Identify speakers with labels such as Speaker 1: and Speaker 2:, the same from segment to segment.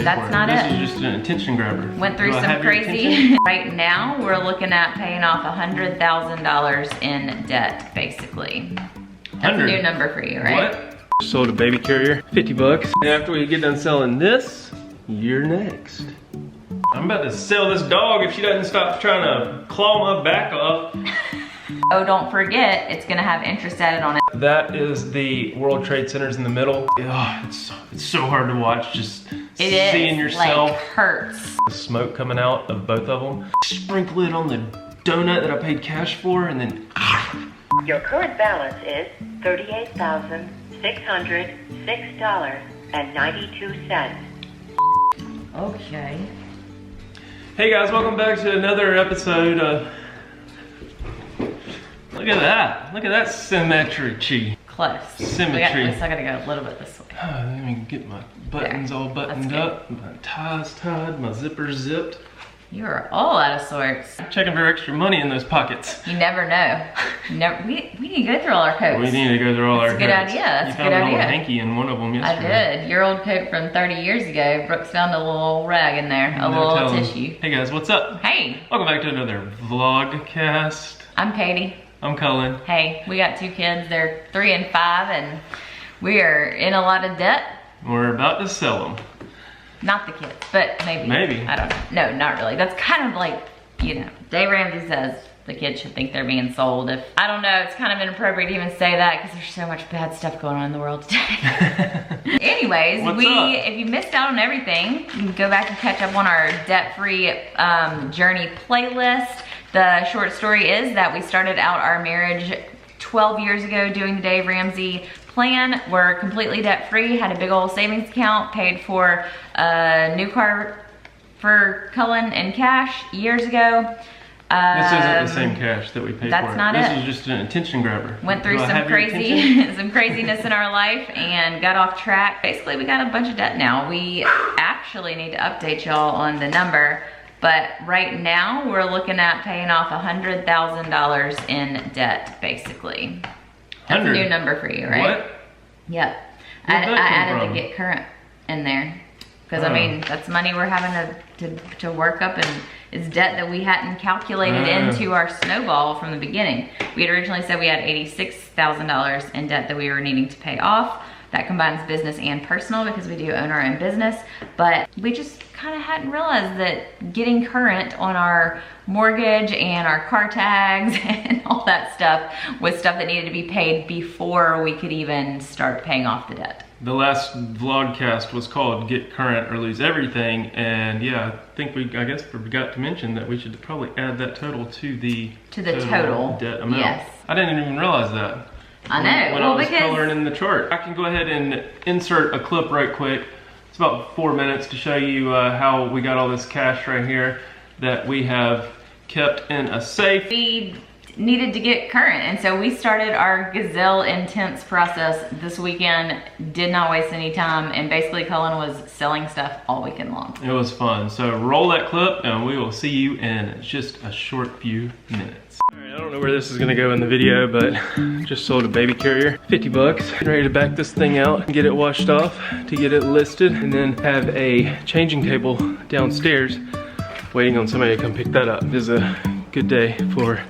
Speaker 1: That's not
Speaker 2: This
Speaker 1: it.
Speaker 2: is just an attention grabber.
Speaker 1: Went through
Speaker 2: Do I
Speaker 1: some
Speaker 2: have your
Speaker 1: crazy.
Speaker 2: attention?
Speaker 1: Right now, we're looking at paying off $100,000 in debt, basically. That's a
Speaker 2: 100.
Speaker 1: new number for you, right?
Speaker 2: What? Sold a baby carrier, 50 bucks. And after we get done selling this, you're next. I'm about to sell this dog if she doesn't stop trying to claw my back off.
Speaker 1: Oh, don't forget, it's gonna have interest added on it.
Speaker 2: That is the World Trade Centers in the middle. Oh, it's so hard to watch, just seeing yourself.
Speaker 1: Like, hurts.
Speaker 2: The smoke coming out of both of them. Sprinkle it on the donut that I paid cash for, and then
Speaker 3: Your current balance is $38,606.92.
Speaker 1: Okay.
Speaker 2: Hey guys, welcome back to another episode of... Look at that. Look at that symmetry.
Speaker 1: Close.
Speaker 2: Symmetry.
Speaker 1: We still gotta go a little bit this way.
Speaker 2: Let me get my buttons all buttoned up, my ties tied, my zippers zipped.
Speaker 1: You are all out of sorts.
Speaker 2: Checking for extra money in those pockets.
Speaker 1: You never know. We need to go through all our coats.
Speaker 2: We need to go through all our
Speaker 1: That's a good
Speaker 2: coats.
Speaker 1: idea. That's a good
Speaker 2: You found an old
Speaker 1: idea.
Speaker 2: hanky in one of them
Speaker 1: I
Speaker 2: yesterday.
Speaker 1: did. Your old coat from 30 years ago. Brooks found a little rag in there, a
Speaker 2: No
Speaker 1: little
Speaker 2: telling.
Speaker 1: tissue.
Speaker 2: Hey guys, what's up?
Speaker 1: Hey,
Speaker 2: Welcome back to another vlogcast.
Speaker 1: I'm Katie.
Speaker 2: I'm Cullen.
Speaker 1: Hey, we got two kids. They're 3 and 5, and we are in a lot of debt.
Speaker 2: We're about to sell them.
Speaker 1: Not the kids, but maybe.
Speaker 2: Maybe.
Speaker 1: I don't know. No, not really. That's kind of like, you know, Dave Ramsey says the kids should think they're being sold. If I don't know, it's kind of inappropriate to even say that because there's so much bad stuff going on in the world today. Anyways,
Speaker 2: What's up?
Speaker 1: if you missed out on everything, you can go back and catch up on our debt-free journey playlist. The short story is that we started out our marriage 12 years ago doing the Dave Ramsey plan. We're completely debt-free, had a big old savings account, paid for a new car for Cullen in cash years ago.
Speaker 2: This isn't the same cash that we paid for.
Speaker 1: That's not
Speaker 2: This
Speaker 1: it.
Speaker 2: is just an attention grabber.
Speaker 1: Went through
Speaker 2: Do I
Speaker 1: some
Speaker 2: have your attention?
Speaker 1: crazy, some craziness in our life and got off track. Basically, we got a bunch of debt now. We actually need to update y'all on the number, but right now we're looking at paying off $100,000 in debt, basically. That's a
Speaker 2: 100?
Speaker 1: new number for you, right?
Speaker 2: What?
Speaker 1: Yep. I
Speaker 2: Where'd that come
Speaker 1: added
Speaker 2: from?
Speaker 1: the get current in there. Because I
Speaker 2: Oh.
Speaker 1: mean, that's money we're having to work up, and it's debt that we hadn't calculated
Speaker 2: Oh.
Speaker 1: into our snowball from the beginning. We had originally said we had $86,000 in debt that we were needing to pay off. That combines business and personal because we do own our own business. But we just kind of hadn't realized that getting current on our mortgage and our car tags and all that stuff was stuff that needed to be paid before we could even start paying off the debt.
Speaker 2: The last vlogcast was called Get Current or Lose Everything, and yeah, I think I guess we forgot to mention that we should probably add that total to the
Speaker 1: total
Speaker 2: debt amount.
Speaker 1: yes.
Speaker 2: I didn't even realize that.
Speaker 1: I know.
Speaker 2: When
Speaker 1: Well,
Speaker 2: I was
Speaker 1: because
Speaker 2: coloring in the chart. I can go ahead and insert a clip right quick. It's about 4 minutes to show you how we got all this cash right here that we have kept in a safe.
Speaker 1: we needed to get current, and so we started our gazelle intense process this weekend. Did not waste any time, and basically Cullen was selling stuff all weekend long.
Speaker 2: It was fun. So roll that clip and we will see you in just a short few minutes. All right, I don't know where this is gonna go in the video, but just sold a baby carrier, 50 bucks. Ready to back this thing out and get it washed off to get it listed, and then have a changing table downstairs waiting on somebody to come pick that up. This is a good day for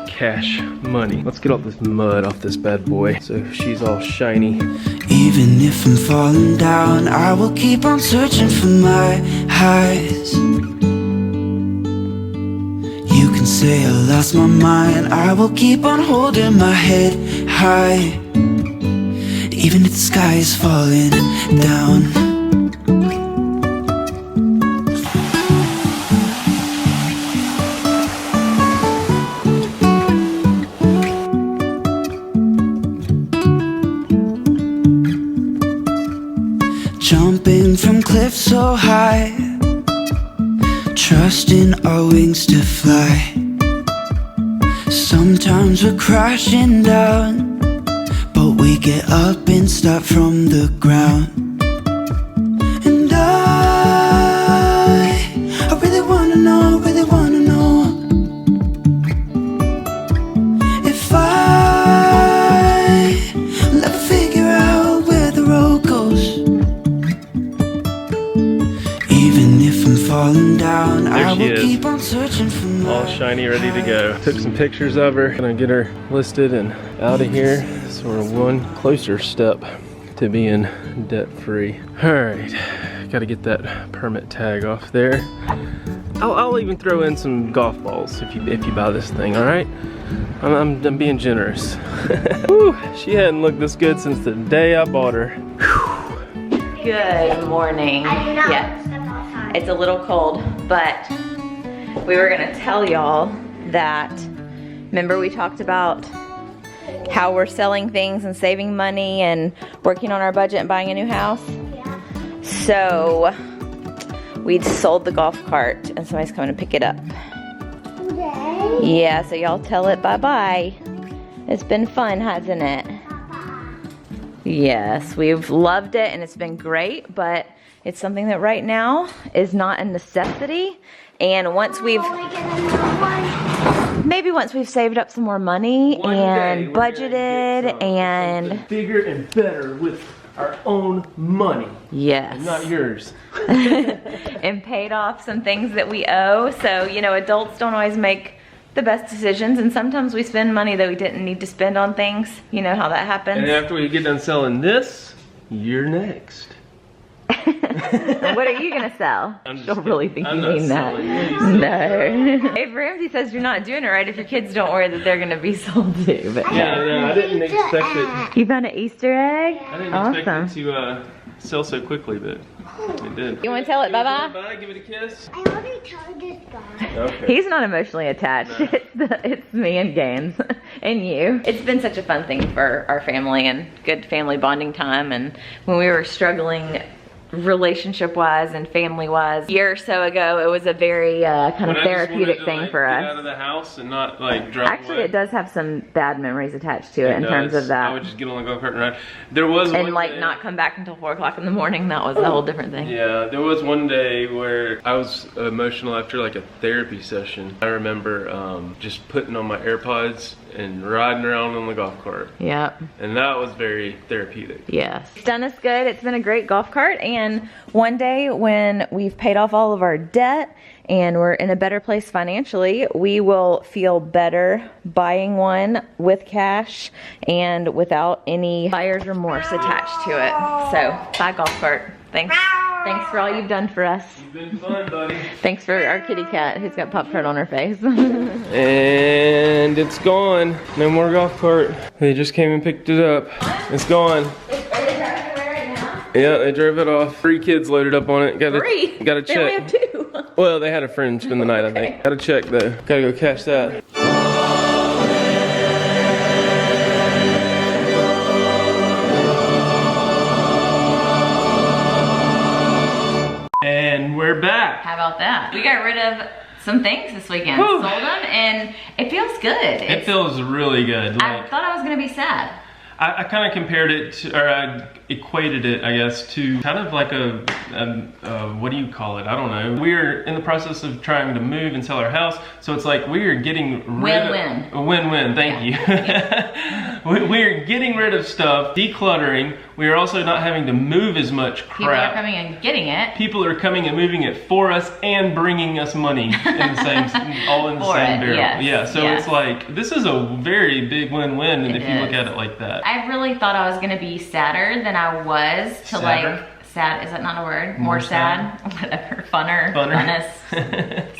Speaker 2: cash money. Let's get all this mud off this bad boy so she's all shiny.
Speaker 4: Even if I'm falling down, I will keep on searching for my highs. You can say I lost my mind, I will keep on holding my head high. Even if the sky is falling down. Jumping from cliffs so high, trusting our wings to fly. Sometimes we're crashing down, but we get up and start from the ground. And I really wanna know, if I'll ever figure out where the road goes. from falling down.
Speaker 2: There
Speaker 4: I
Speaker 2: she
Speaker 4: will
Speaker 2: is.
Speaker 4: keep on searching for
Speaker 2: All shiny, ready to go. Took some pictures of her. Gonna get her listed and out of here. So we're one closer step to being debt-free. All right, gotta get that permit tag off there. I'll even throw in some golf balls if you buy this thing, all right? I'm being generous. Whew, she hadn't looked this good since the day I bought her. Whew.
Speaker 1: Good morning. Yeah, it's a little cold, but we were gonna tell y'all that, remember we talked about how we're selling things and saving money and working on our budget and buying a new house? Yeah. So, we'd sold the golf cart and somebody's coming to pick it up. Today? Yeah, so y'all tell it bye-bye. It's been fun, hasn't it? Bye-bye. Yes, we've loved it and it's been great, but it's something that right now is not a necessity. And once maybe once we've saved up some more money and budgeted and
Speaker 2: bigger and better with our own money.
Speaker 1: Yes.
Speaker 2: And not yours.
Speaker 1: And paid off some things that we owe. So, you know, adults don't always make the best decisions, and sometimes we spend money that we didn't need to spend on things. You know how that happens.
Speaker 2: And after we get done selling this, you're next.
Speaker 1: What are you gonna sell? I don't really think you mean that. No. Dave Ramsey says you're not doing it right if your kids don't worry that they're gonna be sold too. But
Speaker 2: yeah, no, I didn't expect it.
Speaker 1: You found an Easter egg?
Speaker 2: I didn't expect it to sell so quickly, but it did.
Speaker 1: You want to tell it bye-bye?
Speaker 2: Bye, give it a kiss.
Speaker 3: I already told this guy.
Speaker 2: Okay.
Speaker 1: He's not emotionally attached. No. It's me and Gaines and you. It's been such a fun thing for our family and good family bonding time. And when we were struggling relationship-wise and family-wise, a year or so ago, it was a very kind of therapeutic thing for us.
Speaker 2: Get out of the house and not like drive
Speaker 1: Actually,
Speaker 2: away.
Speaker 1: it does have some bad memories attached to it in terms of that.
Speaker 2: I would just get on the go-kart and ride. There was
Speaker 1: and
Speaker 2: one
Speaker 1: like
Speaker 2: day,
Speaker 1: not come back until 4 o'clock in the morning. That was a whole different thing.
Speaker 2: Yeah, there was one day where I was emotional after like a therapy session. I remember just putting on my AirPods and riding around on the golf cart.
Speaker 1: Yep.
Speaker 2: And that was very therapeutic.
Speaker 1: Yes. It's done us good. It's been a great golf cart. And one day when we've paid off all of our debt and we're in a better place financially, we will feel better buying one with cash and without any buyer's remorse attached to it. So, bye golf cart. Thanks. Thanks for all you've done for us.
Speaker 2: You've been fun, buddy.
Speaker 1: Thanks for our kitty cat who's got popcorn on her face.
Speaker 2: And it's gone. No more golf cart. They just came and picked it up. It's gone.
Speaker 1: Are they driving away right now?
Speaker 2: Yeah, they drove it off. 3 kids loaded up on it. Gotta
Speaker 1: They
Speaker 2: check.
Speaker 1: only have 2.
Speaker 2: Well, they had a friend spend the night, I think. Gotta check though. Gotta go catch that. And we're back.
Speaker 1: How about that? We got rid of some things this weekend.
Speaker 2: Whew.
Speaker 1: Sold them and it feels good.
Speaker 2: It feels really good.
Speaker 1: I
Speaker 2: Like,
Speaker 1: thought I was gonna be sad.
Speaker 2: I kind of compared it to, or I equated it, I guess, to kind of like a what do you call it? I don't know. We're in the process of trying to move and sell our house, so it's like we are getting rid
Speaker 1: Win-win.
Speaker 2: of... Win-win, thank you. We're getting rid of stuff, decluttering. We are also not having to move as much crap.
Speaker 1: People are coming and getting it.
Speaker 2: People are coming and moving it for us and bringing us money in the same, all in the
Speaker 1: For
Speaker 2: same
Speaker 1: it,
Speaker 2: barrel.
Speaker 1: yes,
Speaker 2: Yeah, so
Speaker 1: yes.
Speaker 2: it's like, this is a very big win-win if you
Speaker 1: is.
Speaker 2: look at it like that.
Speaker 1: I really thought I was gonna be sadder than I was to
Speaker 2: Sadder?
Speaker 1: like, sad, is that not a word? More sad? Whatever, funness,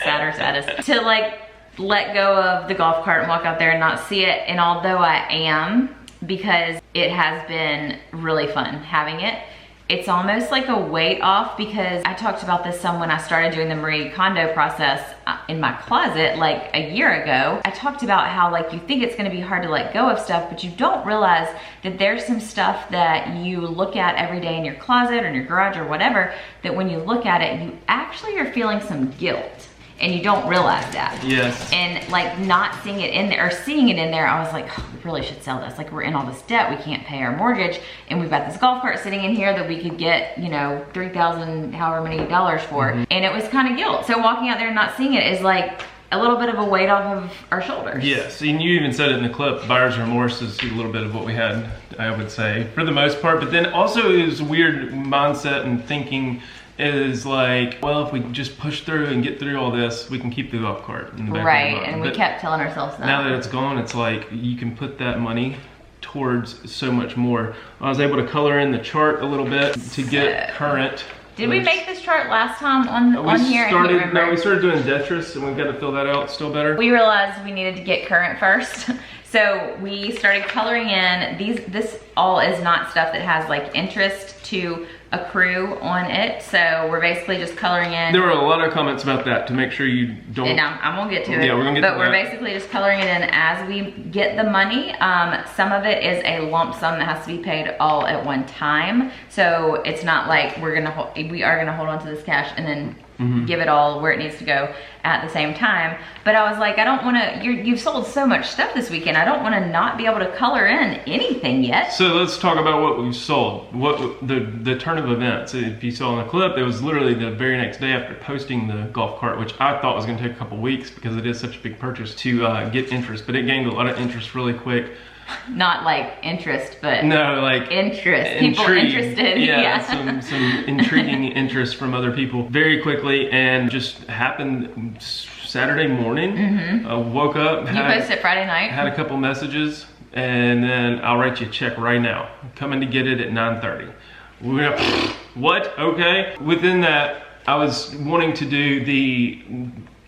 Speaker 1: sadder, saddest. To like, let go of the golf cart and walk out there and not see it. And although I am, because it has been really fun having it, it's almost like a weight off, because I talked about this some when I started doing the Marie Kondo process in my closet like a year ago. I talked about how like you think it's gonna be hard to let go of stuff, but you don't realize that there's some stuff that you look at every day in your closet or in your garage or whatever, that when you look at it, you actually are feeling some guilt. And you don't realize that.
Speaker 2: Yes.
Speaker 1: And like not seeing it in there, or seeing it in there, I was like, oh, we really should sell this. Like we're in all this debt, we can't pay our mortgage, and we've got this golf cart sitting in here that we could get, you know, $3,000 however many dollars for.
Speaker 2: Mm-hmm.
Speaker 1: And it was kind of guilt. So walking out there and not seeing it is like a little bit of a weight off of our shoulders.
Speaker 2: Yes, and you even said it in the clip, buyer's remorse is a little bit of what we had, I would say, for the most part. But then also it was a weird mindset and thinking is like, well, if we just push through and get through all this, we can keep the golf cart in the back
Speaker 1: Right,
Speaker 2: of the
Speaker 1: and
Speaker 2: barn.
Speaker 1: we kept telling ourselves that.
Speaker 2: Now that it's gone, it's like you can put that money towards so much more. I was able to color in the chart a little bit to get current.
Speaker 1: Did we make this chart last time on here?
Speaker 2: No, we started doing detritus, and we've got to fill that out still better.
Speaker 1: We realized we needed to get current first. So we started coloring in this all is not stuff that has like interest to accrue on it. So we're basically just coloring in.
Speaker 2: There were a lot of comments about that to make sure you don't.
Speaker 1: And I'm gonna get to it.
Speaker 2: Yeah, we're gonna get to
Speaker 1: But we're
Speaker 2: that.
Speaker 1: basically just coloring it in as we get the money. Some of it is a lump sum that has to be paid all at one time. So it's not like we are gonna hold on to this cash and then give it all where it needs to go at the same time. But I was like, I don't wanna, you've sold so much stuff this weekend. I don't wanna not be able to color in anything yet.
Speaker 2: So let's talk about what we've sold. What the turn of events. If you saw in the clip, it was literally the very next day after posting the golf cart, which I thought was gonna take a couple weeks because it is such a big purchase to get interest, but it gained a lot of interest really quick.
Speaker 1: Not like interest, but
Speaker 2: No, like
Speaker 1: interest. People
Speaker 2: intrigue.
Speaker 1: interested.
Speaker 2: Yeah, some intriguing interest from other people very quickly, and just happened Saturday morning. Woke up.
Speaker 1: You posted Friday night.
Speaker 2: Had a couple messages, and then I'll write you a check right now. Coming to get it at 9:30. What? Okay. Within that, I was wanting to do the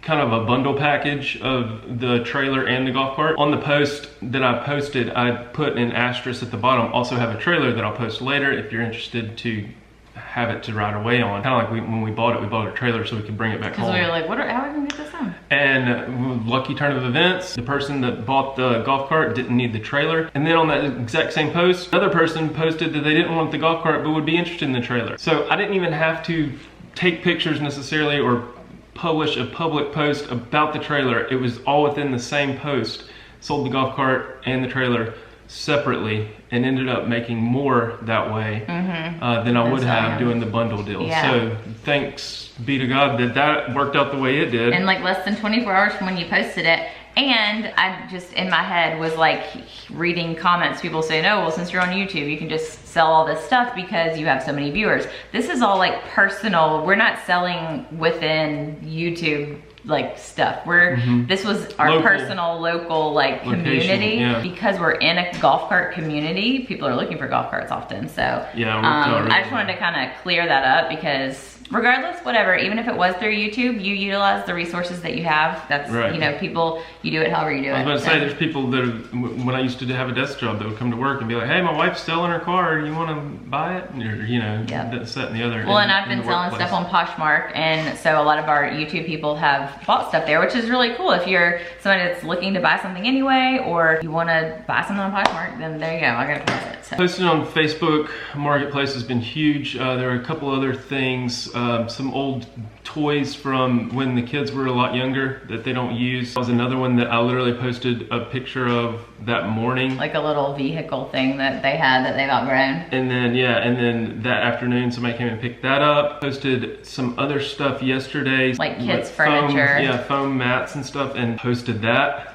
Speaker 2: kind of a bundle package of the trailer and the golf cart. On the post that I posted, I put an asterisk at the bottom. Also have a trailer that I'll post later if you're interested to have it to ride away on. Kind of like when we bought a trailer so we could bring it back home.
Speaker 1: Because we were like, how are we gonna get this home?
Speaker 2: And lucky turn of events, the person that bought the golf cart didn't need the trailer. And then on that exact same post, another person posted that they didn't want the golf cart but would be interested in the trailer. So I didn't even have to take pictures necessarily or publish a public post about the trailer. It was all within the same post. Sold the golf cart and the trailer separately and ended up making more that way than I would have doing the bundle deal.
Speaker 1: Yeah.
Speaker 2: So thanks be to God that worked out the way it did.
Speaker 1: In like less than 24 hours from when you posted it. And I just, in my head, was like reading comments. People saying, oh, well, since you're on YouTube, you can just sell all this stuff because you have so many viewers. This is all like personal. We're not selling within YouTube like stuff. This was our personal, local like community.
Speaker 2: Yeah.
Speaker 1: Because we're in a golf cart community, people are looking for golf carts often. So
Speaker 2: yeah,
Speaker 1: I just wanted to kind of clear that up because regardless, whatever, even if it was through YouTube, you utilize the resources that you have. That's,
Speaker 2: right.
Speaker 1: You know, people, you do it however you do it.
Speaker 2: I was about to say, there's people that, when I used to have a desk job, that would come to work and be like, hey, my wife's selling her car, you want to buy it? Or, you know, this, that, and the other.
Speaker 1: Well, and I've been selling stuff on Poshmark, and so a lot of our YouTube people have bought stuff there, which is really cool. If you're somebody that's looking to buy something anyway, or you want to buy something on Poshmark, then there you go, I gotta post it. So.
Speaker 2: Posting on Facebook Marketplace has been huge. There are a couple other things, some old toys from when the kids were a lot younger that they don't use. That was another one that I literally posted a picture of that morning.
Speaker 1: Like a little vehicle thing that they had that they've outgrown.
Speaker 2: And then, yeah, and then that afternoon somebody came and picked that up. Posted some other stuff yesterday.
Speaker 1: Like kids' furniture.
Speaker 2: Foam mats and stuff, and posted that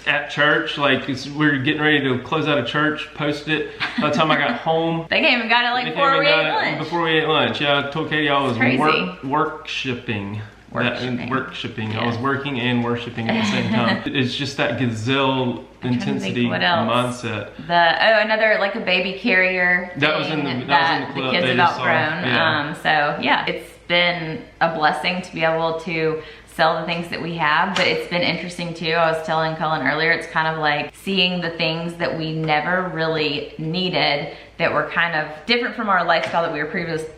Speaker 2: at church. Like, we're getting ready to close out of church, posted it. By the time I got home,
Speaker 1: They came and got it like before we ate lunch.
Speaker 2: Before we ate lunch, yeah. I told Katie I was work-shipping.
Speaker 1: Work-shipping.
Speaker 2: I was working and worshipping at the same time. It's just that gazelle intensity mindset.
Speaker 1: Another like a baby carrier.
Speaker 2: That was in the clip
Speaker 1: the kids
Speaker 2: they
Speaker 1: have
Speaker 2: just saw.
Speaker 1: outgrown.
Speaker 2: Yeah.
Speaker 1: So yeah, it's been a blessing to be able to sell the things that we have, but it's been interesting too. I was telling Cullen earlier, it's kind of like seeing the things that we never really needed that were kind of different from our lifestyle that we were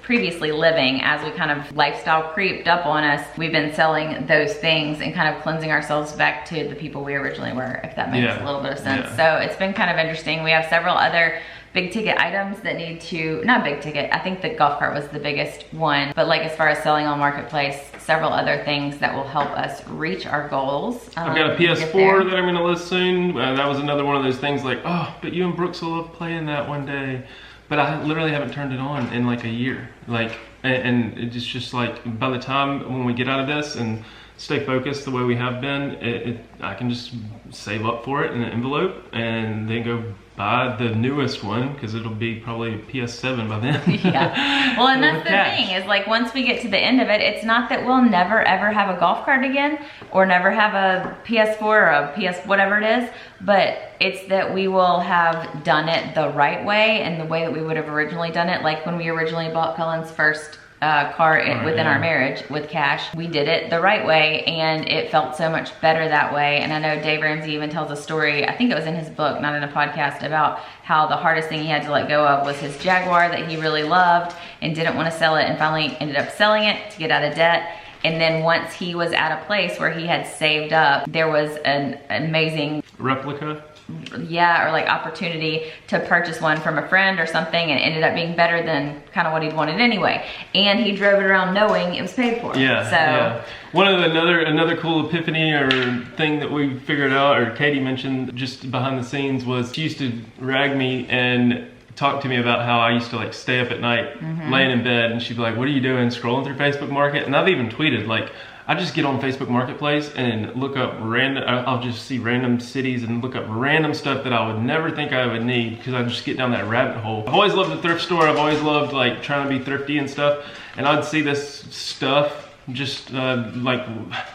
Speaker 1: previously living. As we kind of lifestyle creeped up on us, we've been selling those things and kind of cleansing ourselves back to the people we originally were, if that makes a little bit of sense. So it's been kind of interesting. We have several other big ticket items that need to, not big ticket, I think the golf cart was the biggest one, but like as far as selling on Marketplace, several other things that will help us reach our goals.
Speaker 2: I've got a PS4 that I'm gonna list soon. That was another one of those things like, oh, but you and Brooks will love playing that one day. But I literally haven't turned it on in like a year. Like, and it's just like, by the time when we get out of this and stay focused the way we have been, I can just save up for it in an envelope and then go buy the newest one, because it'll be probably PS7 by then.
Speaker 1: Yeah. Well, and that's the thing is, like, once we get to the end of it, it's not that we'll never ever have a golf cart again, or never have a PS4 or a PS whatever it is, but it's that we will have done it the right way and the way that we would have originally done it. Like when we originally bought Cullen's first car within our marriage with cash, we did it the right way, and it felt so much better that way. And I know Dave Ramsey even tells a story, I think it was in his book, not in a podcast, about how the hardest thing he had to let go of was his Jaguar that he really loved and didn't want to sell it, and finally ended up selling it to get out of debt. And then once he was at a place where he had saved up, there was an amazing
Speaker 2: replica,
Speaker 1: or like opportunity to purchase one from a friend or something, and it ended up being better than kind of what he'd wanted anyway. And he drove it around knowing it was paid for.
Speaker 2: Yeah.
Speaker 1: So
Speaker 2: yeah. One of another cool epiphany or thing that we figured out, or Katie mentioned just behind the scenes, was she used to rag me and talk to me about how I used to like stay up at night laying in bed, and she'd be like, what are you doing, scrolling through Facebook Market? And I've even tweeted, like, I just get on Facebook Marketplace and look up random, I'll just see random cities and look up random stuff that I would never think I would need, because I just get down that rabbit hole. I've always loved the thrift store. I've always loved like trying to be thrifty and stuff. And I'd see this stuff, just like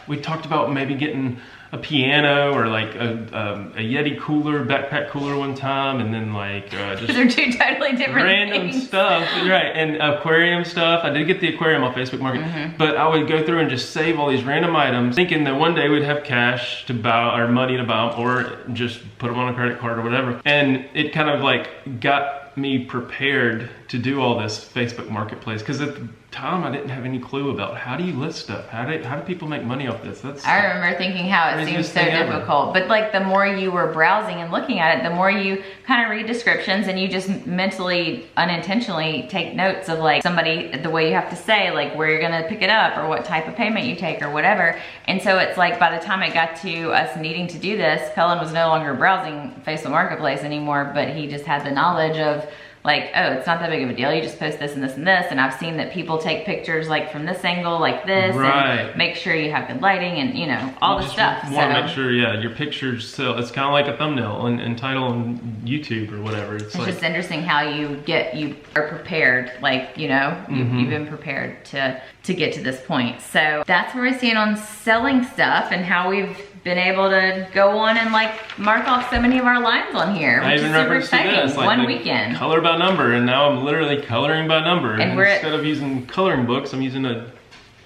Speaker 2: we talked about maybe getting a piano or like a Yeti cooler, backpack cooler one time, and then like just
Speaker 1: they're two totally different
Speaker 2: random
Speaker 1: things.
Speaker 2: stuff, right? And aquarium stuff. I did get the aquarium on Facebook Market, but I would go through and just save all these random items, thinking that one day we'd have cash to buy or money to buy them, or just put them on a credit card or whatever. And it kind of like got me prepared to do all this Facebook Marketplace, because at the time I didn't have any clue about how do you list stuff, how do people make money off this.
Speaker 1: I remember thinking how it seems so difficult, but like the more you were browsing and looking at it, the more you kind of read descriptions, and you just mentally, unintentionally take notes of like somebody, the way you have to say like where you're gonna pick it up or what type of payment you take or whatever. And so it's like by the time it got to us needing to do this, Cullen was no longer browsing Facebook Marketplace anymore, but he just had the knowledge of like, oh, it's not that big of a deal. You just post this and this and this. And I've seen that people take pictures like from this angle, like this, and make sure you have good lighting and, you know, all the stuff.
Speaker 2: You want to make sure, yeah, your pictures sell. It's kind of like a thumbnail and title on YouTube or whatever. It's like,
Speaker 1: just interesting how you are prepared, like, you know, you've been prepared to get to this point. So that's where we stand on selling stuff and how we've been able to go on and like mark off so many of our lines on here, which is super exciting.
Speaker 2: Like
Speaker 1: one weekend.
Speaker 2: Color by number, and now I'm literally coloring by number.
Speaker 1: And
Speaker 2: instead of using coloring books, I'm using a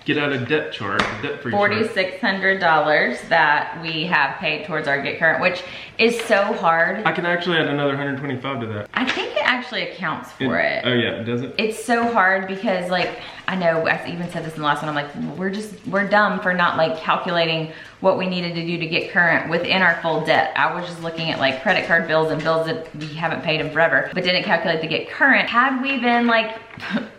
Speaker 2: get out of debt chart, debt-free chart.
Speaker 1: $4,600 that we have paid towards our Get Current, which is so hard.
Speaker 2: I can actually add another 125 to that.
Speaker 1: I think it actually accounts for it.
Speaker 2: Oh yeah, does it?
Speaker 1: It's so hard because like, I know I even said this in the last one, I'm like, we're dumb for not like calculating what we needed to do to get current within our full debt. I was just looking at like credit card bills and bills that we haven't paid in forever, but didn't calculate the Get Current. Had we been like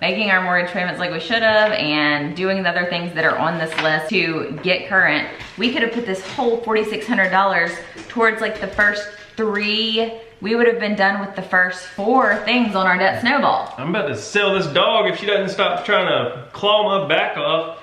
Speaker 1: making our mortgage payments like we should have and doing the other things that are on this list to get current, we could have put this whole $4,600 towards like the first 3. We would have been done with the first 4 things on our debt snowball.
Speaker 2: I'm about to sell this dog if she doesn't stop trying to claw my back off.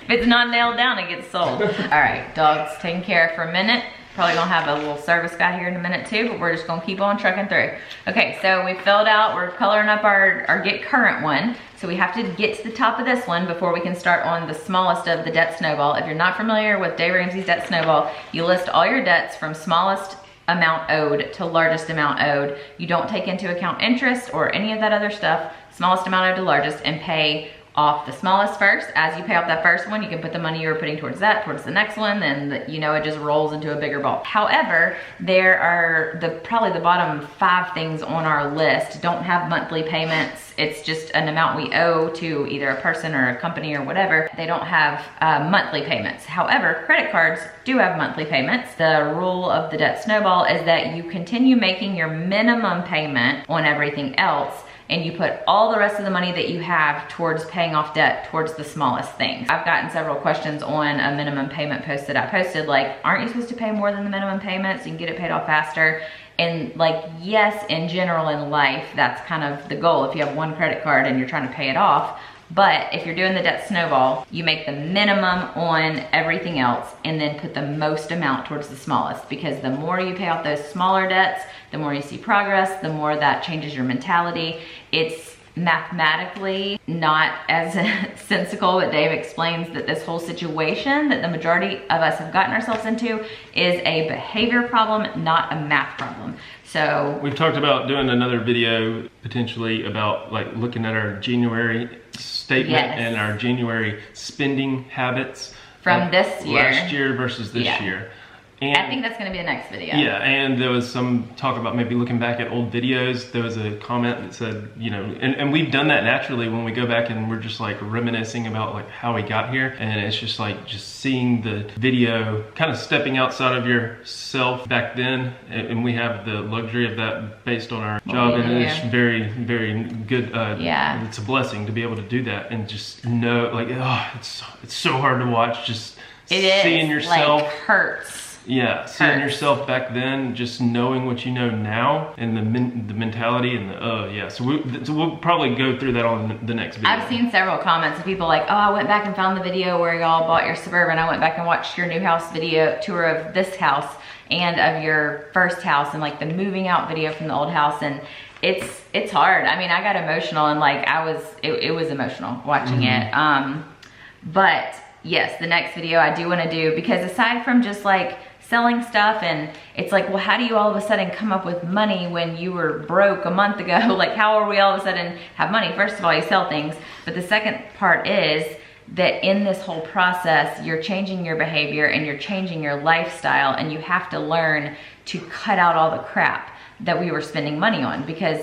Speaker 1: If it's not nailed down, it gets sold. All right, dog's taken care of for a minute. Probably gonna have a little service guy here in a minute too, but we're just gonna keep on trucking through. Okay, so we filled out, we're coloring up our Get Current one. So we have to get to the top of this one before we can start on the smallest of the debt snowball. If you're not familiar with Dave Ramsey's debt snowball, you list all your debts from smallest amount owed to largest amount owed. You don't take into account interest or any of that other stuff. Smallest amount owed to largest, and pay off the smallest first. As you pay off that first one, you can put the money you were putting towards that, towards the next one, then you know, it just rolls into a bigger ball. However, there are probably the bottom 5 things on our list don't have monthly payments. It's just an amount we owe to either a person or a company or whatever. They don't have monthly payments. However, credit cards do have monthly payments. The rule of the debt snowball is that you continue making your minimum payment on everything else, and you put all the rest of the money that you have towards paying off debt towards the smallest things. I've gotten several questions on a minimum payment post that I posted, like, aren't you supposed to pay more than the minimum payment so you can get it paid off faster? And like, yes, in general in life, that's kind of the goal if you have one credit card and you're trying to pay it off. But if you're doing the debt snowball, you make the minimum on everything else and then put the most amount towards the smallest, because the more you pay off those smaller debts, the more you see progress, the more that changes your mentality. It's mathematically not as sensical, but Dave explains that this whole situation that the majority of us have gotten ourselves into is a behavior problem, not a math problem. So
Speaker 2: we've talked about doing another video potentially about like looking at our January statement and our January spending habits
Speaker 1: from this year,
Speaker 2: last year versus this year. And
Speaker 1: I think that's going to be the next video.
Speaker 2: Yeah, and there was some talk about maybe looking back at old videos. There was a comment that said, you know, and we've done that naturally when we go back and we're just like reminiscing about like how we got here. And it's just like just seeing the video, kind of stepping outside of yourself back then. And we have the luxury of that based on our job. And it's very, very good. It's a blessing to be able to do that and just know, like, oh, it's so hard to watch. Just seeing yourself.
Speaker 1: Like, hurts.
Speaker 2: Yeah, seeing yourself back then, just knowing what you know now, and the mentality and the So we'll probably go through that on the next video.
Speaker 1: I've seen several comments of people like, oh, I went back and found the video where y'all bought your Suburban. I went back and watched your new house video tour of this house and of your first house, and like the moving out video from the old house. And it's hard. I mean, I got emotional, and like it was emotional watching it. But yes, the next video I do want to do, because aside from just like selling stuff, and it's like, well, how do you all of a sudden come up with money when you were broke a month ago? Like, how are we all of a sudden have money? First of all, you sell things, but the second part is that in this whole process, you're changing your behavior and you're changing your lifestyle, and you have to learn to cut out all the crap that we were spending money on. Because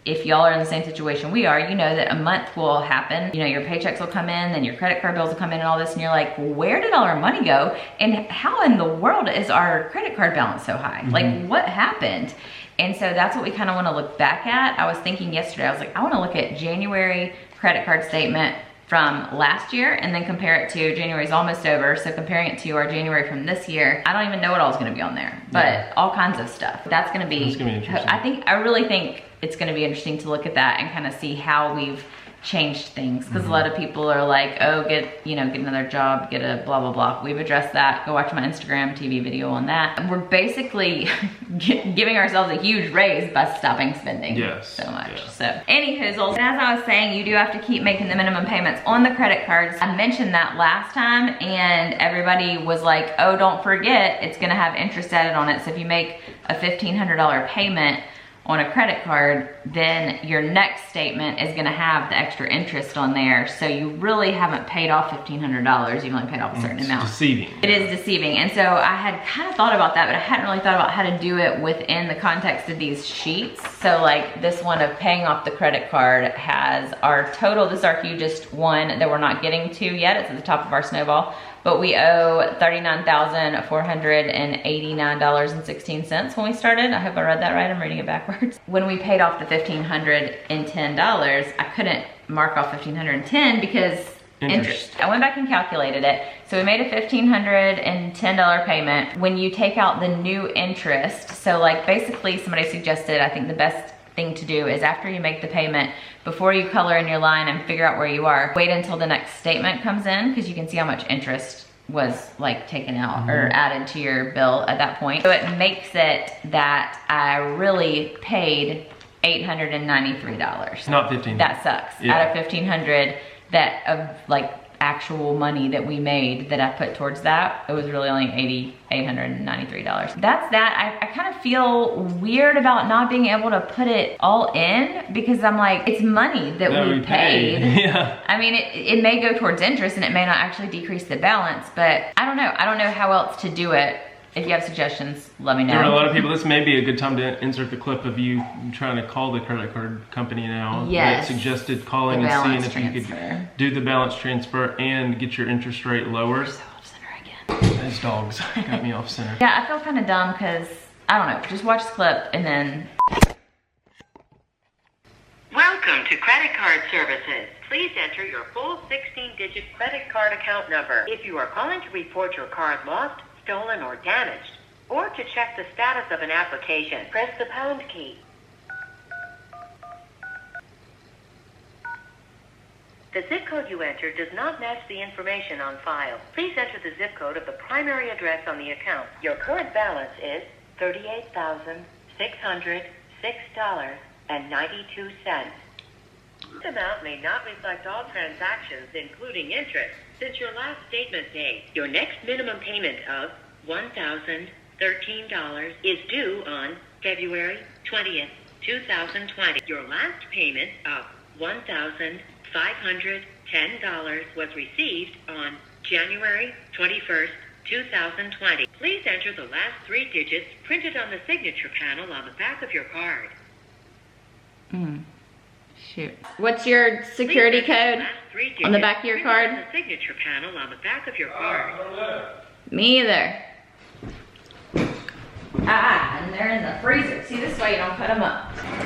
Speaker 1: if y'all are in the same situation we are, you know that a month will happen, you know, your paychecks will come in, then your credit card bills will come in and all this, and you're like, where did all our money go? And how in the world is our credit card balance so high? Like, what happened? And so that's what we kind of want to look back at. I was thinking yesterday, I was like, I want to look at January credit card statement from last year and then compare it to January's almost over. So comparing it to our January from this year, I don't even know what all is going to be on there, but all kinds of stuff. That's going to be interesting. I really think it's going to be interesting to look at that and kind of see how we've changed things, because a lot of people are like, oh, get another job, get a blah blah blah. We've addressed that. Go watch my Instagram TV video on that. We're basically giving ourselves a huge raise by stopping spending so much. So anywho, as I was saying, you do have to keep making the minimum payments on the credit cards. I mentioned that last time, and everybody was like, oh, don't forget, it's gonna have interest added on it. So if you make a $1,500 payment on a credit card, then your next statement is gonna have the extra interest on there. So you really haven't paid off $1,500, you've only paid off a certain amount.
Speaker 2: It's deceiving.
Speaker 1: It is deceiving. And so I had kind of thought about that, but I hadn't really thought about how to do it within the context of these sheets. So like this one of paying off the credit card has our total, this is our hugest one that we're not getting to yet, it's at the top of our snowball. But we owe $39,489.16 when we started. I hope I read that right, I'm reading it backwards. When we paid off the $1,510, I couldn't mark off $1,510 because interest. I went back and calculated it. So we made a $1,510 payment. When you take out the new interest, so like basically somebody suggested, I think the best thing to do is after you make the payment, before you color in your line and figure out where you are, wait until the next statement comes in, because you can see how much interest was like taken out or added to your bill at that point. So it makes it that I really paid $893.
Speaker 2: Not $1,500.
Speaker 1: That sucks. Out of $1,500 that of like actual money that we made that I put towards that, it was really only $893. That's that. I kind of feel weird about not being able to put it all in, because I'm like, it's money that we paid. I mean, it may go towards interest and it may not actually decrease the balance, but I don't know. I don't know how else to do it. If you have suggestions, let me know.
Speaker 2: There are a lot of people, this may be a good time to insert the clip of you trying to call the credit card company now.
Speaker 1: Yes.
Speaker 2: That suggested calling and seeing if you could do the balance transfer and get your interest rate lower.
Speaker 1: So off center again.
Speaker 2: Those dogs got me off center.
Speaker 1: Yeah, I feel kind of dumb because, I don't know, just watch the clip and then.
Speaker 5: Welcome to Credit Card Services. Please enter your full 16-digit credit card account number. If you are calling to report your card lost, stolen, or damaged, or to check the status of an application, press the pound key. The zip code you entered does not match the information on file. Please enter the zip code of the primary address on the account. Your current balance is $38,606.92. This amount may not reflect all transactions, including interest, since your last statement date. Your next minimum payment of $1,013 is due on February 20th, 2020. Your last payment of $1,510 was received on January 21st, 2020. Please enter the last 3 digits printed on the signature panel on the back of your card.
Speaker 1: Shoot. What's your security code on the back of your card?
Speaker 5: The signature panel on the back of your card.
Speaker 1: Me either. And they're in the freezer. See, this way you don't cut them up.
Speaker 5: Thank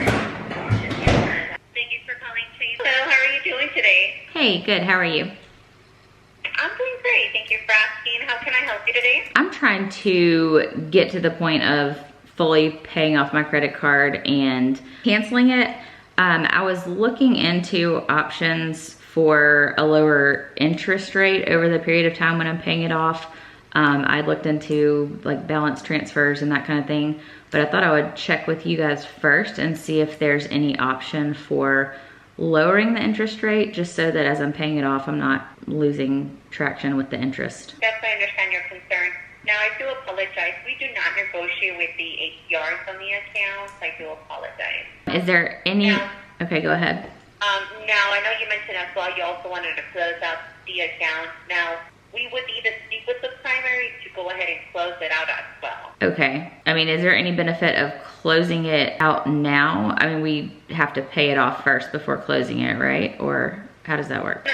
Speaker 5: you for calling Chase. So, how are you doing today?
Speaker 1: Hey, good. How are you?
Speaker 5: I'm doing great. Thank you for asking. How can I help you today?
Speaker 1: I'm trying to get to the point of fully paying off my credit card and canceling it. I was looking into options for a lower interest rate over the period of time when I'm paying it off. I looked into like balance transfers and that kind of thing, but I thought I would check with you guys first and see if there's any option for lowering the interest rate, just so that as I'm paying it off, I'm not losing traction with the interest.
Speaker 5: Definitely understand your concern. Now, I do apologize. We do not negotiate with the APRs on the accounts. I do apologize.
Speaker 1: Is there any, okay, go ahead.
Speaker 5: Now, I know you mentioned as well you also wanted to close out the account. Now, we would either speak with the primary to go ahead and close it out as well.
Speaker 1: Okay. I mean, is there any benefit of closing it out now? I mean, we have to pay it off first before closing it, right? Or how does that work?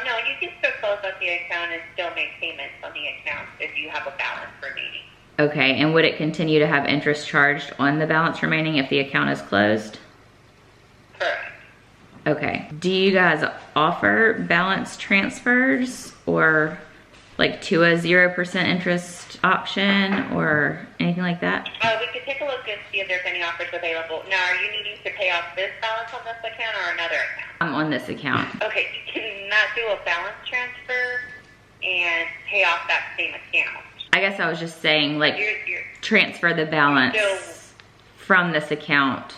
Speaker 5: No, you can still close out the account and still make payments on the account if you have a balance remaining.
Speaker 1: Okay, and would it continue to have interest charged on the balance remaining if the account is closed?
Speaker 5: Correct.
Speaker 1: Okay. Do you guys offer balance transfers or like to a 0% interest option or anything like that?
Speaker 5: We could take a look and see if there's any offers available. Now, are you needing to pay off this balance on this account or another account?
Speaker 1: I'm on this account.
Speaker 5: Okay, you cannot do a balance transfer and pay off that same account.
Speaker 1: I guess I was just saying, like,
Speaker 5: You're
Speaker 1: transfer the balance
Speaker 5: still
Speaker 1: from this account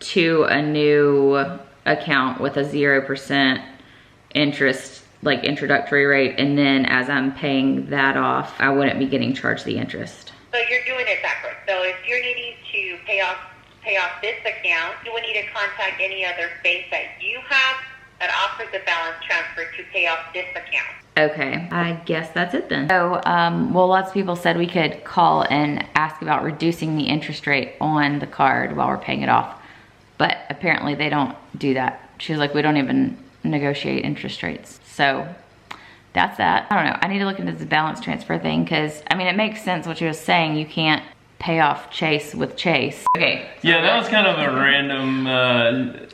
Speaker 1: to a new account with a 0% interest, like introductory rate, and then as I'm paying that off, I wouldn't be getting charged the interest.
Speaker 5: So you're doing it backwards. So if you're needing to pay off this account, you would need to contact any other bank that you have that offers a balance transfer to pay off this account.
Speaker 1: Okay, I guess that's it then. So, well, lots of people said we could call and ask about reducing the interest rate on the card while we're paying it off, but apparently they don't do that. She was like, we don't even negotiate interest rates. So that's that. I don't know, I need to look into the balance transfer thing, because I mean, it makes sense what she was saying. You can't pay off Chase with Chase. Okay. So
Speaker 2: yeah, that was kind of a random,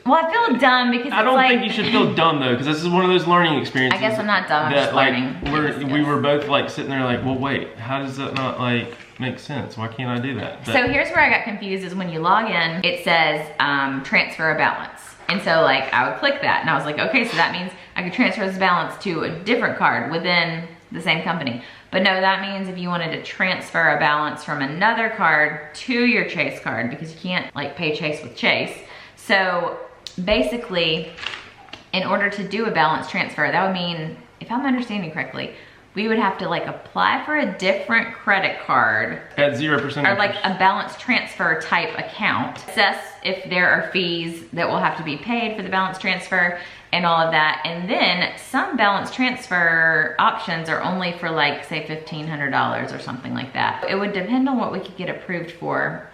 Speaker 1: well, I feel dumb because
Speaker 2: I don't think you should feel dumb though, because this is one of those learning experiences.
Speaker 1: I guess I'm not dumb, I'm just learning.
Speaker 2: We were both like sitting there like, well wait, how does that not like make sense? Why can't I do that?
Speaker 1: So here's where I got confused is when you log in, it says transfer a balance. And so like I would click that and I was like, okay, so that means I could transfer this balance to a different card within the same company. But no, that means if you wanted to transfer a balance from another card to your Chase card, because you can't like pay Chase with Chase. So basically, in order to do a balance transfer, that would mean, if I'm understanding correctly, we would have to like apply for a different credit card
Speaker 2: at 0%,
Speaker 1: or like a balance transfer type account, assess if there are fees that will have to be paid for the balance transfer and all of that. And then some balance transfer options are only for like say $1,500 or something like that. It would depend on what we could get approved for.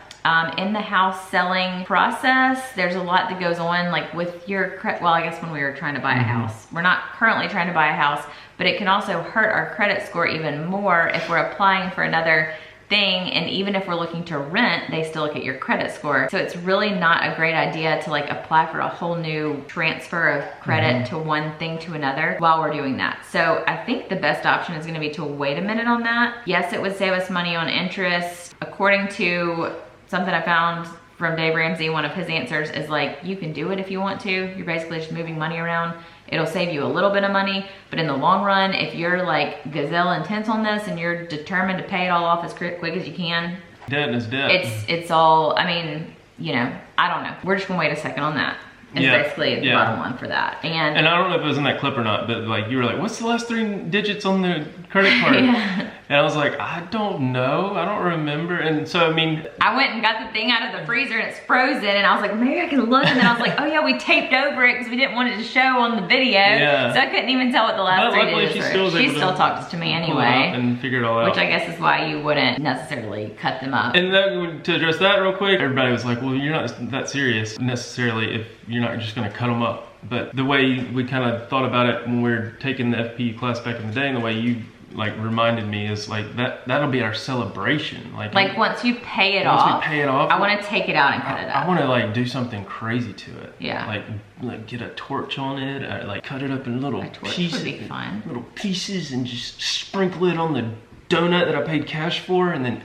Speaker 1: In the house selling process, there's a lot that goes on, like with your well, I guess when we were trying to buy a house. We're not currently trying to buy a house, but it can also hurt our credit score even more if we're applying for another thing, and even if we're looking to rent, they still look at your credit score. So it's really not a great idea to like apply for a whole new transfer of credit to one thing to another while we're doing that. So I think the best option is gonna be to wait a minute on that. Yes, it would save us money on interest. According to something I found from Dave Ramsey, one of his answers is like, you can do it if you want to. You're basically just moving money around it'll save you a little bit of money, but in the long run, if you're like gazelle intense on this and you're determined to pay it all off as quick as you can,
Speaker 2: debt is debt.
Speaker 1: It's all, I mean, you know, I don't know. We're just gonna wait a second on that. It's basically the bottom line for that. And
Speaker 2: I don't know if it was in that clip or not, but like you were like, what's the last 3 digits on the credit card?
Speaker 1: Yeah.
Speaker 2: And I was like, I don't know, I don't remember. And so, I mean,
Speaker 1: I went and got the thing out of the freezer and it's frozen, and I was like, maybe I can look. And then I was like, oh yeah, we taped over it because we didn't want it to show on the video.
Speaker 2: Yeah.
Speaker 1: So I couldn't even tell what the last 3 digits were. She still talks to me anyway.
Speaker 2: And figure it all out.
Speaker 1: Which I guess is why you wouldn't necessarily cut them up.
Speaker 2: And then, to address that real quick, everybody was like, well, you're not that serious necessarily if you're not just gonna cut them up. But the way we kind of thought about it when we were taking the FP class back in the day, and the way you like reminded me is like that'll be our celebration. Like
Speaker 1: once you pay it off, I want to take it out and cut it up.
Speaker 2: I want to like do something crazy to it.
Speaker 1: Yeah.
Speaker 2: Like get a torch on it, or like cut it up in little pieces.
Speaker 1: Would be fun.
Speaker 2: Little pieces, and just sprinkle it on the donut that I paid cash for, and then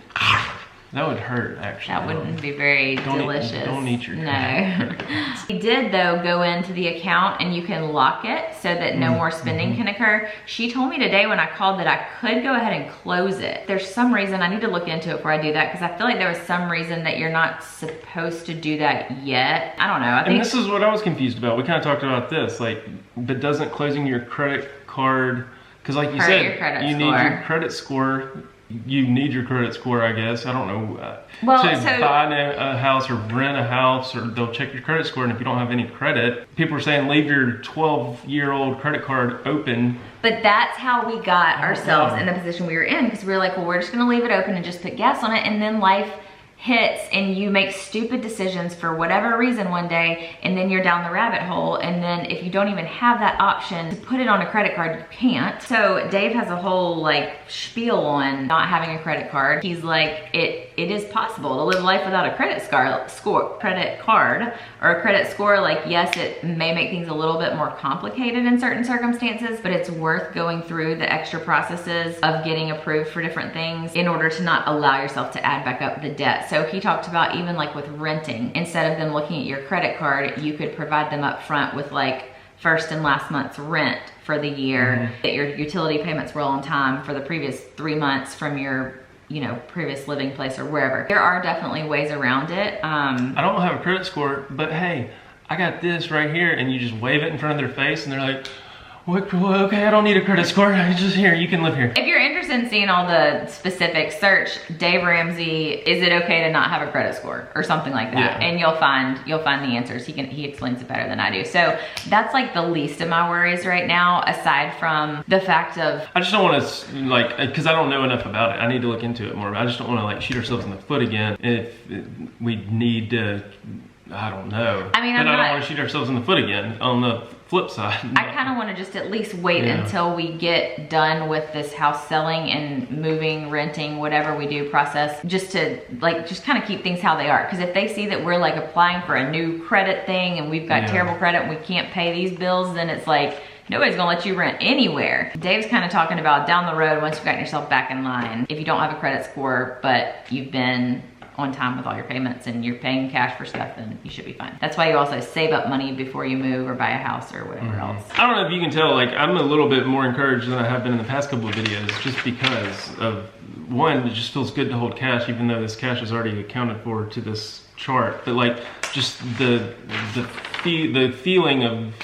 Speaker 2: that would hurt, actually.
Speaker 1: That wouldn't be very delicious.
Speaker 2: Don't eat your
Speaker 1: No. We did, though, go into the account and you can lock it so that no more spending can occur. She told me today when I called that I could go ahead and close it. There's some reason, I need to look into it before I do that, because I feel like there was some reason that you're not supposed to do that yet. I don't know. I think,
Speaker 2: and this is what I was confused about. We kind of talked about this, like, but doesn't closing your credit card, because like you said, you need your credit score. You need your credit score, I guess. I don't know. To buy a house or rent a house, or they'll check your credit score, and if you don't have any credit, people are saying leave your 12-year-old credit card open.
Speaker 1: But that's how we got ourselves in the position we were in, because we were like, well, we're just gonna leave it open and just put gas on it, and then life hits and you make stupid decisions for whatever reason one day, and then you're down the rabbit hole, and then if you don't even have that option to put it on a credit card, you can't. So Dave has a whole like spiel on not having a credit card. He's like, it is possible to live life without a credit card or a credit score. Like, yes, it may make things a little bit more complicated in certain circumstances, but it's worth going through the extra processes of getting approved for different things in order to not allow yourself to add back up the debt. So he talked about even like with renting, instead of them looking at your credit card, you could provide them up front with like first and last month's rent for the year, that your utility payments were on time for the previous 3 months from your previous living place or wherever. There are definitely ways around it.
Speaker 2: I don't have a credit score, but hey, I got this right here, and you just wave it in front of their face and they're like, what? Okay, I don't need a credit score. I just here, you can live here. If
Speaker 1: you're interested in seeing all the specifics, search Dave Ramsey, is it okay to not have a credit score or something like that? Yeah. And you'll find the answers. He explains it better than I do. So that's like the least of my worries right now, aside from the fact of,
Speaker 2: I just don't want to like, because I don't know enough about it. I need to look into it more. I just don't want to like shoot ourselves in the foot again if we need to, I don't know. I mean, I don't want to shoot ourselves in the foot again on the flip side.
Speaker 1: I kind of want to just at least wait until we get done with this house selling and moving, renting, whatever we do process, just to like, just kind of keep things how they are. Because if they see that we're like applying for a new credit thing and we've got terrible credit and we can't pay these bills, then it's like, nobody's gonna let you rent anywhere. Dave's kind of talking about down the road, once you've gotten yourself back in line, if you don't have a credit score, but you've been on time with all your payments and you're paying cash for stuff, then you should be fine. That's why you also save up money before you move or buy a house or whatever else.
Speaker 2: I don't know if you can tell, like, I'm a little bit more encouraged than I have been in the past couple of videos, just because of, one, it just feels good to hold cash, even though this cash is already accounted for to this chart. But like, just the feeling of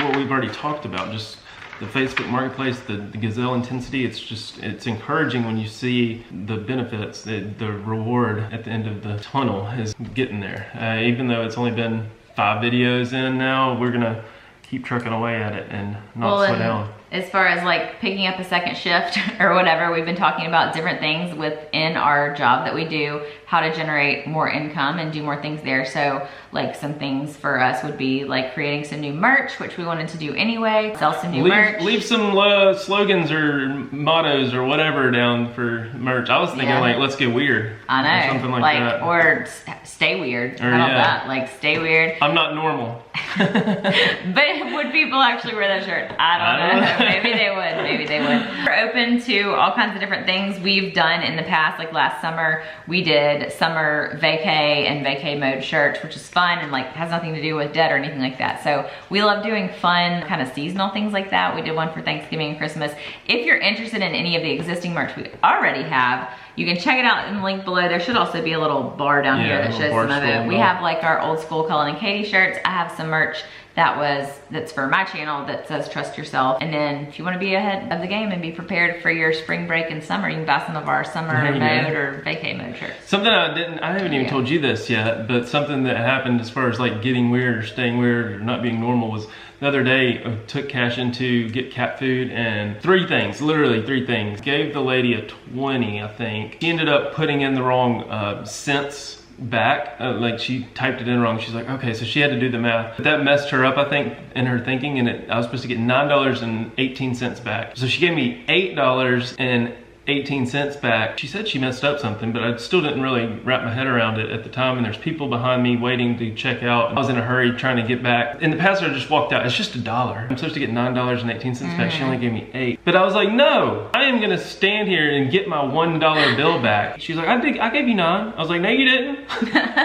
Speaker 2: what we've already talked about, just the Facebook marketplace, the gazelle intensity, it's encouraging when you see the benefits, the reward at the end of the tunnel is getting there. Even though it's only been 5 videos in now, we're gonna keep trucking away at it and not slow down.
Speaker 1: As far as like picking up a second shift or whatever, we've been talking about different things within our job that we do, how to generate more income and do more things there. So like some things for us would be like creating some new merch, which we wanted to do anyway, sell some new merch.
Speaker 2: Leave some slogans or mottos or whatever down for merch. I was thinking like, let's get weird.
Speaker 1: I know.
Speaker 2: Or something like that.
Speaker 1: Or stay weird. How about that? Like stay weird.
Speaker 2: I'm not normal.
Speaker 1: But would people actually wear that shirt? I don't know. Maybe they would, maybe they would. We're open to all kinds of different things we've done in the past. Like last summer, we did summer vacay and vacay mode shirts, which is fun and like has nothing to do with debt or anything like that. So we love doing fun kind of seasonal things like that. We did one for Thanksgiving and Christmas. If you're interested in any of the existing merch we already have, you can check it out in the link below. There should also be a little bar down here that shows some of it. We have like our old school Cullen and Katie shirts. I have some merch that's for my channel that says trust yourself. And then if you want to be ahead of the game and be prepared for your spring break and summer, you can buy some of our summer mode or vacay mode shirts.
Speaker 2: Something I haven't even told you this yet, but something that happened as far as like getting weird or staying weird or not being normal was the other day I took cash in to get cat food and literally three things. Gave the lady a 20, I think. She ended up putting in the wrong cents back, like she typed it in wrong. She's like, okay, so she had to do the math. But that messed her up, I think, in her thinking, and I was supposed to get $9.18 back. So she gave me $8.18 back. She said she messed up something, but I still didn't really wrap my head around it at the time, and there's people behind me waiting to check out. I was in a hurry trying to get back. In the past, I just walked out. It's just $1. I'm supposed to get $9.18 back. She only gave me $8. But I was like, no, I am gonna stand here and get my $1 bill back. She's like, I gave you $9. I was like, no, you didn't.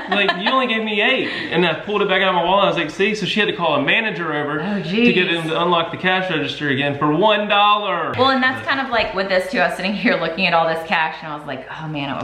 Speaker 2: Like, you only gave me $8. And I pulled it back out of my wallet. I was like, see? So she had to call a manager over to get him to unlock the cash register again for $1.
Speaker 1: Well, and that's kind of like with this too. I was sitting here looking at all this cash and I was like, oh man, I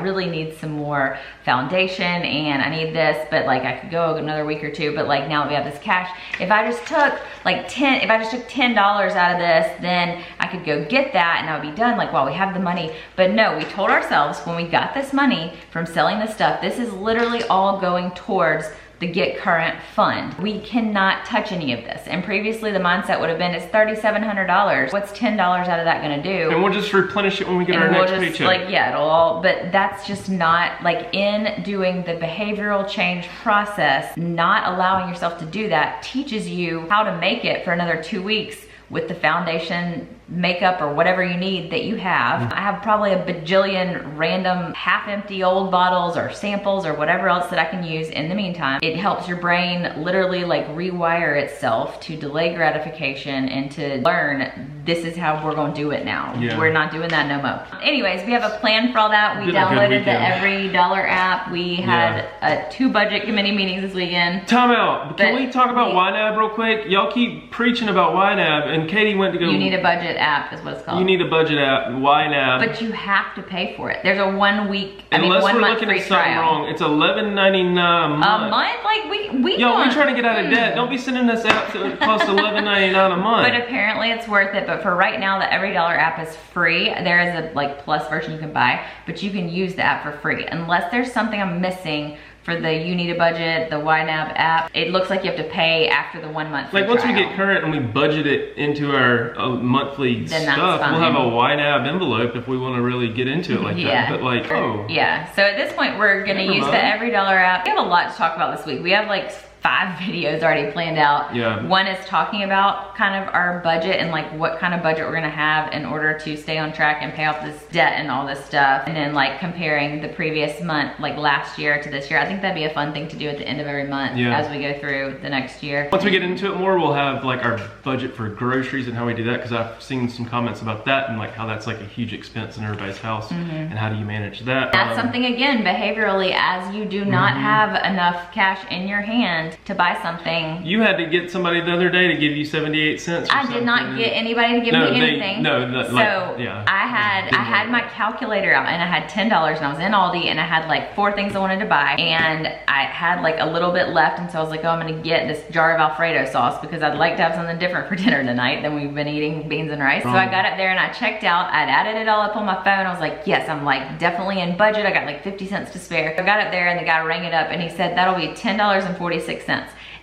Speaker 1: really need some more foundation and I need this, but like I could go another week or two, but like now that we have this cash, if I just took $10 out of this, then I could go get that and I would be done like while we have the money. But no, we told ourselves when we got this money from selling this stuff, this is literally all going towards the Get Current fund. We cannot touch any of this. And previously the mindset would have been, it's $3,700. What's $10 out of that gonna do?
Speaker 2: And we'll just replenish it when we get our next paycheck.
Speaker 1: Like, yeah, it'll all, but that's just not, like in doing the behavioral change process, not allowing yourself to do that teaches you how to make it for another 2 weeks with the foundation, makeup, or whatever you need that you have. I have probably a bajillion random half-empty old bottles or samples or whatever else that I can use in the meantime. It helps your brain literally like rewire itself to delay gratification and to learn this is how we're gonna do it now.
Speaker 2: Yeah.
Speaker 1: We're not doing that no more. Anyways, we have a plan for all that. We downloaded the Every Dollar app. We had 2 budget committee meetings this weekend.
Speaker 2: Time out. Can we talk about YNAB real quick? Y'all keep preaching about YNAB and Katie went to go.
Speaker 1: You need a budget app is what it's called.
Speaker 2: You need a budget app, YNAB.
Speaker 1: But you have to pay for it. There's a 1 week,
Speaker 2: Unless
Speaker 1: 1
Speaker 2: we're
Speaker 1: month
Speaker 2: looking
Speaker 1: free
Speaker 2: at something
Speaker 1: trial.
Speaker 2: wrong. It's $11.99 a month.
Speaker 1: A month? Like we
Speaker 2: Yo, we're trying to get out of debt. Don't be sending us apps that cost $11.99 a month.
Speaker 1: But apparently it's worth it. But for right now, the Every Dollar app is free. There is a like plus version you can buy, but you can use the app for free. Unless there's something I'm missing for the You Need a Budget, the YNAB app, it looks like you have to pay after the 1 month free
Speaker 2: like once
Speaker 1: trial.
Speaker 2: we get current and we budget it into our monthly
Speaker 1: Then
Speaker 2: stuff,
Speaker 1: that's
Speaker 2: we'll have a
Speaker 1: fine.
Speaker 2: YNAB envelope if we want to really get into it like that. But like,
Speaker 1: Yeah, so at this point, we're gonna use the Every Dollar app. We have a lot to talk about this week. We have like 5 videos already planned out.
Speaker 2: Yeah.
Speaker 1: One is talking about kind of our budget and like what kind of budget we're gonna have in order to stay on track and pay off this debt and all this stuff. And then like comparing the previous month, like last year to this year. I think that'd be a fun thing to do at the end of every month as we go through the next year.
Speaker 2: Once we get into it more, we'll have like our budget for groceries and how we do that, because I've seen some comments about that and like how that's like a huge expense in everybody's house and how do you manage that.
Speaker 1: That's something, again, behaviorally, as you do not have enough cash in your hand to buy something.
Speaker 2: You had to get somebody the other day to give you 78 cents or
Speaker 1: I did not get anybody to give me anything. I had my calculator out and I had $10 and I was in Aldi and I had like 4 things I wanted to buy and I had like a little bit left, and so I was like, oh, I'm gonna get this jar of Alfredo sauce because I'd like to have something different for dinner tonight than we've been eating beans and rice. So I got up there and I checked out. I'd added it all up on my phone. I was like, yes, I'm like definitely in budget. I got like 50 cents to spare. I got up there and the guy rang it up and he said, that'll be $10.46.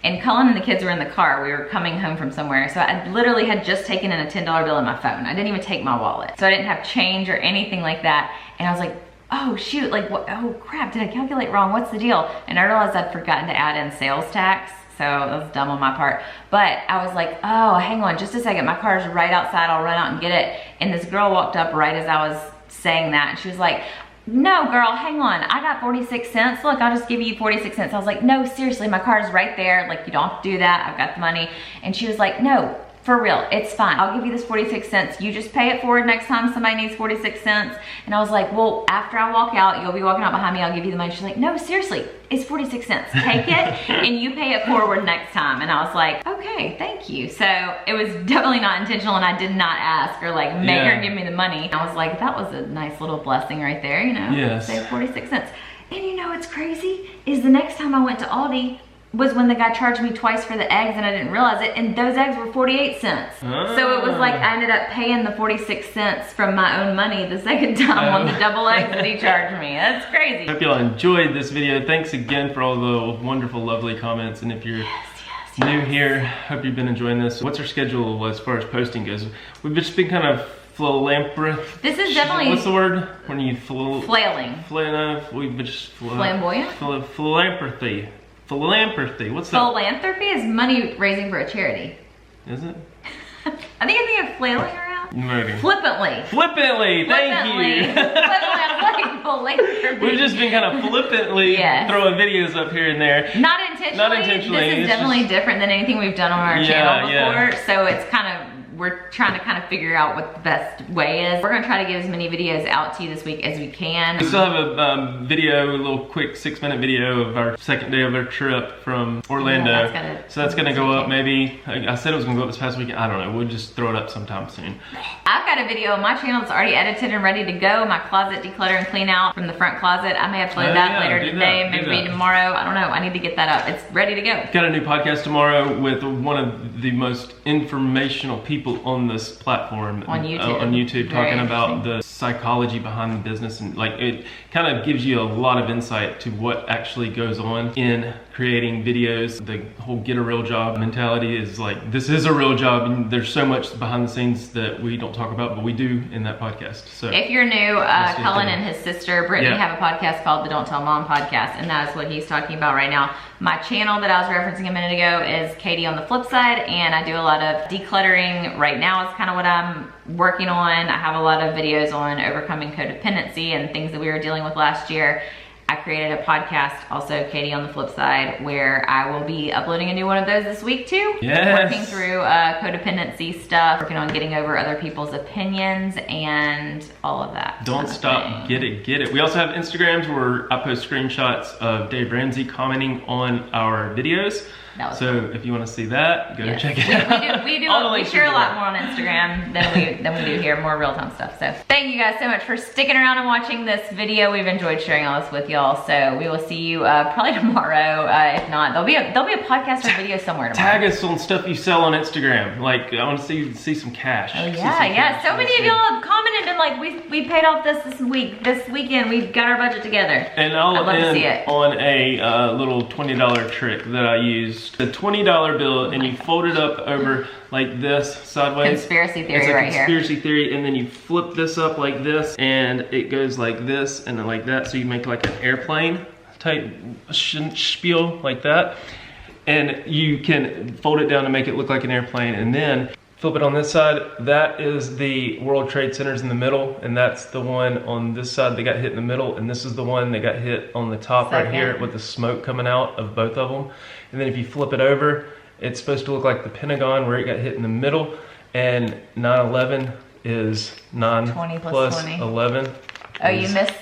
Speaker 1: And Cullen and the kids were in the car. We were coming home from somewhere. So I literally had just taken in a $10 bill in my phone. I didn't even take my wallet. So I didn't have change or anything like that. And I was like, oh shoot, like what, oh crap, did I calculate wrong? What's the deal? And I realized I'd forgotten to add in sales tax. So that was dumb on my part. But I was like, oh, hang on just a second. My car's right outside. I'll run out and get it. And this girl walked up right as I was saying that. And she was like, no girl, hang on, I got 46 cents. Look, I'll just give you 46 cents. I was like, no, seriously, my car is right there. Like, you don't have to do that. I've got the money. And she was like, no, for real, it's fine. I'll give you this 46 cents. You just pay it forward next time somebody needs 46 cents. And I was like, well, after I walk out, you'll be walking out behind me, I'll give you the money. She's like, no, seriously, it's 46 cents. Take it and you pay it forward next time. And I was like, okay, thank you. So it was definitely not intentional, and I did not ask or like make her give me the money. I was like, that was a nice little blessing right there, you know?
Speaker 2: Yes.
Speaker 1: Save 46 cents. And you know what's crazy is the next time I went to Aldi was when the guy charged me twice for the eggs and I didn't realize it, and those eggs were 48 cents. So it was like I ended up paying the 46 cents from my own money the second time on the double eggs that he charged me. That's crazy.
Speaker 2: Hope y'all enjoyed this video. Thanks again for all the wonderful, lovely comments. And if you're new here, hope you've been enjoying this. What's our schedule as far as posting goes? We've just been kind of
Speaker 1: This is definitely...
Speaker 2: What's the word? When you
Speaker 1: flailing.
Speaker 2: We've been just...
Speaker 1: Flamboyant?
Speaker 2: Philanthropy. Philanthropy. What's that?
Speaker 1: Philanthropy is money raising for a charity.
Speaker 2: Is it?
Speaker 1: I think of flailing around.
Speaker 2: Maybe.
Speaker 1: Flippantly.
Speaker 2: Flippantly. Thank you.
Speaker 1: Flippantly. I was like, philanthropy.
Speaker 2: We've just been kind of flippantly throwing videos up here and there.
Speaker 1: Not intentionally.
Speaker 2: Not intentionally.
Speaker 1: This is definitely different than anything we've done on our channel before. So it's kind of, we're trying to kind of figure out what the best way is. We're gonna try to get as many videos out to you this week as we can.
Speaker 2: We still have a video, a little quick 6-minute video of our second day of our trip from Orlando. Yeah, that's gonna go up maybe, I said it was gonna go up this past weekend. I don't know, we'll just throw it up sometime soon.
Speaker 1: I've got a video on my channel that's already edited and ready to go. My closet declutter and clean out from the front closet. I may upload that later today, maybe tomorrow. I don't know, I need to get that up. It's ready to go.
Speaker 2: Got a new podcast tomorrow with one of the most informational people on this platform
Speaker 1: on
Speaker 2: YouTube talking about the psychology behind the business, and like it kind of gives you a lot of insight to what actually goes on in creating videos. The whole get a real job mentality is like, this is a real job, and there's so much behind the scenes that we don't talk about, but we do in that podcast. So
Speaker 1: if you're new, Cullen and his sister Brittany have a podcast called the Don't Tell Mom podcast, and that is what he's talking about right now. My channel that I was referencing a minute ago is Katie on the Flip Side, and I do a lot of decluttering right now. Is kind of what I'm working on. I have a lot of videos on overcoming codependency and things that we were dealing with last year. I created a podcast, also Katie on the Flip Side, where I will be uploading a new one of those this week too.
Speaker 2: Yes.
Speaker 1: Working through codependency stuff, working on getting over other people's opinions and all of that.
Speaker 2: Don't stop, get it. We also have Instagrams where I post screenshots of Dave Ramsey commenting on our videos. So if you want to see that, go check it out.
Speaker 1: We share a lot more on Instagram than we do here, more real-time stuff. So thank you guys so much for sticking around and watching this video. We've enjoyed sharing all this with y'all. So we will see you probably tomorrow. If not, there'll be a podcast or video somewhere tomorrow.
Speaker 2: Tag us on stuff you sell on Instagram. Like, I want to see some cash.
Speaker 1: Oh yeah. So many of y'all have commented and like, we paid off this weekend. We got our budget together.
Speaker 2: And I'll
Speaker 1: I'd love to see it.
Speaker 2: on a little $20 trick that I used. The $20 bill, and you fold it up over like this sideways.
Speaker 1: Conspiracy theory
Speaker 2: it's a
Speaker 1: right
Speaker 2: conspiracy theory, and then you flip this up like this, and it goes like this and then like that. So you make like an airplane type spiel like that, and you can fold it down to make it look like an airplane, and then flip it on this side. That is the World Trade Centers in the middle, and that's the one on this side that got hit in the middle, and this is the one that got hit on the top right here with the smoke coming out of both of them. And then if you flip it over, it's supposed to look like the Pentagon where it got hit in the middle, and 9/11 is 9 plus 20. 11.
Speaker 1: Oh, you missed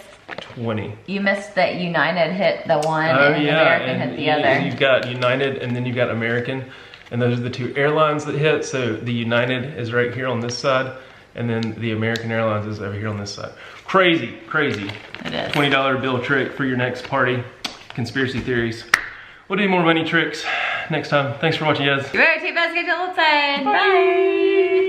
Speaker 2: 20.
Speaker 1: You missed that United hit the one and American hit the other.
Speaker 2: You've got United and then you've got American. And those are the two airlines that hit. So the United is right here on this side, and then the American Airlines is over here on this side. Crazy.
Speaker 1: It is.
Speaker 2: $20 bill trick for your next party. Conspiracy theories. We'll do more money tricks next time. Thanks for watching, guys.
Speaker 1: You better take basket to the outside. Bye.